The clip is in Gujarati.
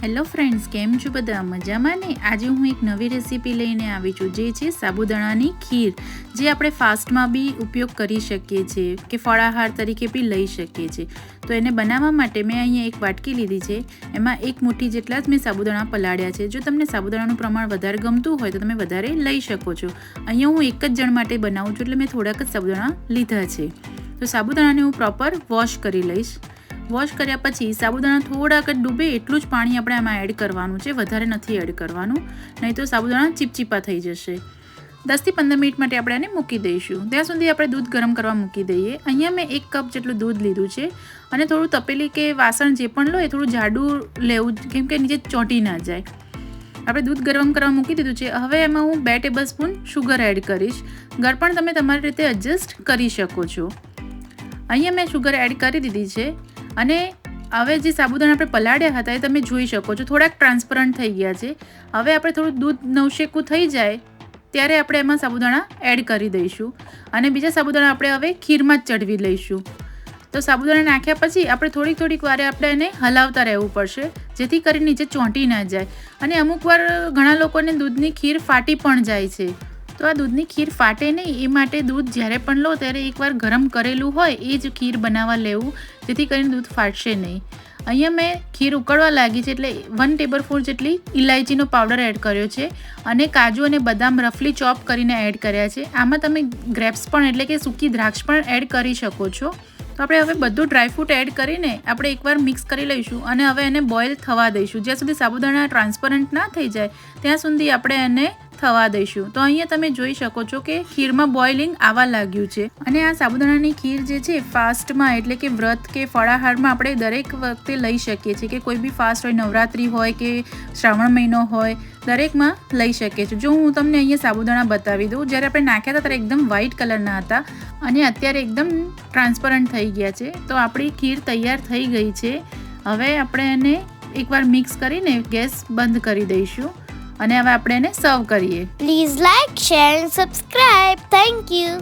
હેલો ફ્રેન્ડ્સ, કેમ છો બધા? મજામાં ને? આજે હું એક નવી રેસીપી લઈને આવી છું, જે છે સાબુદાણાની ખીર, જે આપણે ફાસ્ટમાં બી ઉપયોગ કરી શકીએ છીએ કે ફળાહાર તરીકે બી લઈ શકીએ છીએ. તો એને બનાવવા માટે મેં અહીંયા એક વાટકી લીધી છે. એમાં એક મુઠ્ઠી જેટલા જ મેં સાબુદાણા પલાળ્યા છે. જો તમને સાબુદાણાનું પ્રમાણ વધારે ગમતું હોય તો તમે વધારે લઈ શકો છો. અહીંયા હું એક જ જણ માટે બનાવું છું, એટલે મેં થોડાક જ સાબુદાણા લીધા છે. તો સાબુદાણાને હું પ્રોપર વોશ કરી લઈશ. વોશ કર્યા પછી સાબુદાણા થોડાક જ ડૂબે એટલું જ પાણી આપણે આમાં એડ કરવાનું છે, વધારે નથી એડ કરવાનું, નહીં તો સાબુદાણા ચીપચીપા થઈ જશે. 10 થી 15 મિનિટ માટે આપણે આને મૂકી દઈશું. ત્યાં સુધી આપણે દૂધ ગરમ કરવા મૂકી દઈએ. અહીંયા મેં 1 કપ જેટલું દૂધ લીધું છે અને થોડું તપેલી કે વાસણ જે પણ લો એ થોડું જાડું લેવું, કેમ કે નીચે ચોંટી ના જાય. આપણે દૂધ ગરમ કરવા મૂકી દીધું છે. હવે એમાં હું 2 ટેબલ સ્પૂન શુગર એડ કરીશ. ગળપણ તમે તમારી રીતે એડજસ્ટ કરી શકો છો. અહીંયા મેં શુગર એડ કરી દીધી છે અને હવે જે સાબુદાણા આપણે પલાળ્યા હતા એ તમે જોઈ શકો છો, થોડાક ટ્રાન્સપરન્ટ થઈ ગયા છે. હવે આપણે થોડું દૂધ નવશેકું થઈ જાય ત્યારે આપણે એમાં સાબુદાણા એડ કરી દઈશું અને બીજા સાબુદાણા આપણે હવે ખીરમાં જ ચડવી લઈશું. તો સાબુદાણા નાખ્યા પછી આપણે થોડીક વારે આપણે એને હલાવતા રહેવું પડશે, જેથી કરીને નીચે ચોંટી ના જાય. અને અમુક વાર ઘણા લોકોને દૂધની ખીર ફાટી પણ જાય છે. તો આ દૂધની ખીર ફાટે નહીં એ માટે દૂધ જ્યારે પણ લો ત્યારે એકવાર ગરમ કરેલું હોય એ જ ખીર બનાવવા લેવું, જેથી કરીને દૂધ ફાટશે નહીં. અહીંયા મેં ખીર ઉકળવા લાગી છે એટલે 1 ટેબલસ્પૂન જેટલી ઇલાયચીનો પાવડર એડ કર્યો છે અને કાજુ અને બદામ રફલી ચોપ કરીને એડ કર્યા છે. આમાં તમે ગ્રેપ્સ પણ એટલે કે સૂકી દ્રાક્ષ પણ એડ કરી શકો છો. તો આપણે હવે બધું ડ્રાયફ્રૂટ એડ કરીને આપણે એકવાર મિક્સ કરી લઈશું અને હવે એને બોઇલ થવા દઈશું. જ્યાં સુધી સાબુદાણા ટ્રાન્સપરન્ટ ના થઈ જાય ત્યાં સુધી આપણે એને થવા દઈશું. તો અહીંયા તમે જોઈ શકો છો કે ખીરમાં બોઇલિંગ આવવા લાગ્યું છે. અને આ સાબુદાણાની ખીર જે છે ફાસ્ટમાં એટલે કે વ્રત કે ફળાહારમાં આપણે દરેક વખતે લઈ શકીએ છીએ, કે કોઈ બી ફાસ્ટ હોય, નવરાત્રિ હોય કે શ્રાવણ મહિનો હોય, દરેકમાં લઈ શકીએ છીએ. જો હું તમને અહીંયા સાબુદાણા બતાવી દઉં, જ્યારે આપણે નાખ્યા હતા ત્યારે એકદમ વ્હાઇટ કલરના હતા અને અત્યારે એકદમ ટ્રાન્સપરન્ટ થઈ ગયા છે. તો આપણી ખીર તૈયાર થઈ ગઈ છે. હવે આપણે એને એકવાર મિક્સ કરીને ગેસ બંધ કરી દઈશું અને હવે આપણે એને સર્વ કરીએ. Please like, share and subscribe. Thank you.